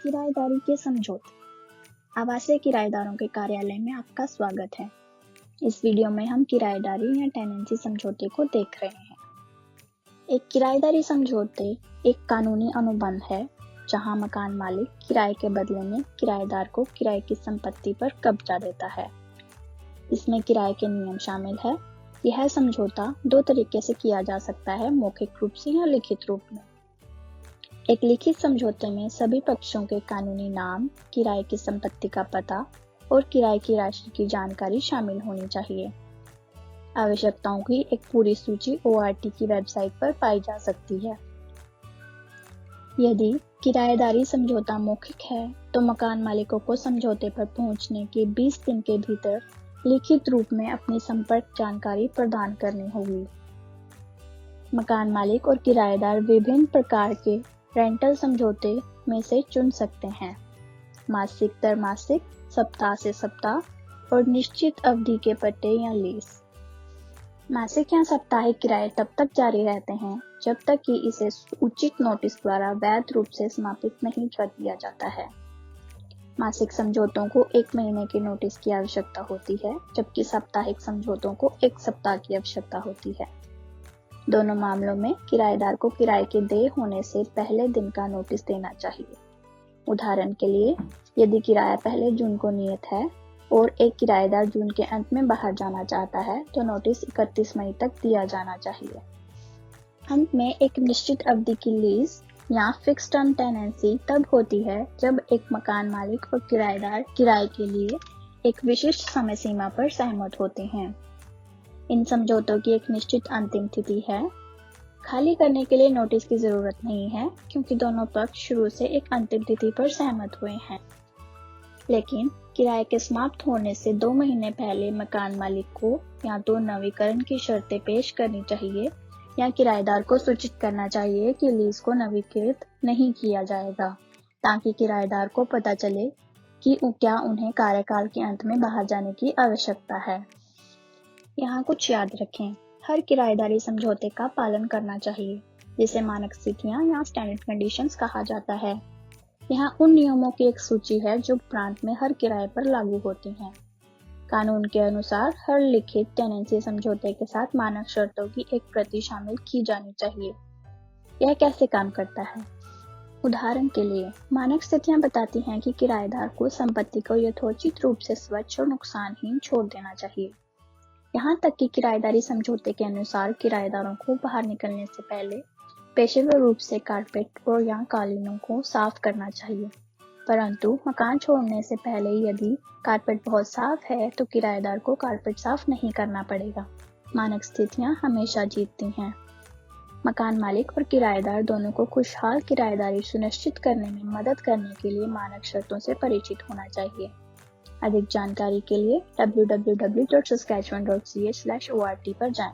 किराएदारी के समझौते। आवासीय किराएदारों के कार्यालय में आपका स्वागत है। इस वीडियो में हम किराएदारी या टेनेंसी समझौते को देख रहे हैं। एक किराएदारी समझौते एक कानूनी अनुबंध है जहां मकान मालिक किराए के बदले में किराएदार को किराए की संपत्ति पर कब्जा देता है। इसमें किराए के नियम शामिल है। यह समझौता दो तरीके से किया जा सकता है, मौखिक रूप से या लिखित रूप में। एक लिखित समझौते में सभी पक्षों के कानूनी नाम, किराए की संपत्ति का पता और किराए की राशि की जानकारी शामिल होनी चाहिए। आवश्यकताओं की एक पूरी सूची ORT की वेबसाइट पर पाई जा सकती है। यदि किराएदारी समझौता मौखिक है तो मकान मालिकों को समझौते पर पहुंचने के 20 दिन के भीतर लिखित रूप में अपनी संपर्क जानकारी प्रदान करनी होगी। मकान मालिक और किराएदार विभिन्न प्रकार के रेंटल समझौते में से चुन सकते हैं। मासिक दर मासिक, सप्ताह से सप्ताह और निश्चित अवधि के पट्टे या लीज। मासिक या साप्ताहिक किराए तब तक जारी रहते हैं जब तक कि इसे उचित नोटिस द्वारा वैध रूप से समाप्त नहीं कर दिया जाता है। मासिक समझौतों को 1 महीने के नोटिस की आवश्यकता होती है, जबकि साप्ताहिक समझौतों को 1 सप्ताह की आवश्यकता होती है। दोनों मामलों में किराएदार को किराए के देय होने से पहले दिन का नोटिस देना चाहिए। उदाहरण के लिए, यदि किराया पहले जून को नियत है और एक किराएदार जून के अंत में बाहर जाना चाहता है, तो नोटिस 31 मई तक दिया जाना चाहिए। अंत में, एक निश्चित अवधि की लीज या फिक्स टर्म टेनेंसी तब होती है जब एक मकान मालिक और किराएदार किराए के लिए एक विशिष्ट समय सीमा पर सहमत होते हैं। इन समझौतों की एक निश्चित अंतिम तिथि है। खाली करने के लिए नोटिस की जरूरत नहीं है क्योंकि दोनों पक्ष शुरू से एक अंतिम तिथि पर सहमत हुए हैं। लेकिन किराए के समाप्त होने से 2 महीने पहले मकान मालिक को या तो नवीकरण की शर्तें पेश करनी चाहिए या किराएदार को सूचित करना चाहिए कि लीज को नवीकृत नहीं किया जाएगा, ताकि किराएदार को पता चले कि क्या उन्हें कार्यकाल के अंत में बाहर जाने की आवश्यकता है। यहाँ कुछ याद रखें। हर किराएदारी समझौते का पालन करना चाहिए, जिसे मानक स्थितियाँ या स्टैंडर्ड कंडीशंस कहा जाता है। यहाँ उन नियमों की एक सूची है जो प्रांत में हर किराए पर लागू होती हैं। कानून के अनुसार हर लिखित टेनेंसी समझौते के साथ मानक शर्तों की एक प्रति शामिल की जानी चाहिए। यह कैसे काम करता है? उदाहरण के लिए, मानक स्थितियां बताती हैं कि किराएदार को संपत्ति को यथोचित रूप से स्वच्छ और नुकसानहीन छोड़ देना चाहिए। यहाँ तक कि किराएदारी समझौते के अनुसार किराएदारों को बाहर निकलने से पहले पेशेवर रूप से कारपेट और या कालीनों को साफ करना चाहिए। परंतु मकान छोड़ने से पहले यदि कारपेट बहुत साफ है तो किराएदार को कारपेट साफ नहीं करना पड़ेगा। मानक स्थितियां हमेशा जीतती हैं। मकान मालिक और किराएदार दोनों को खुशहाल किराएदारी सुनिश्चित करने में मदद करने के लिए मानक शर्तों से परिचित होना चाहिए। अधिक जानकारी के लिए www.saskatchewan.ca/ORT पर जाएं।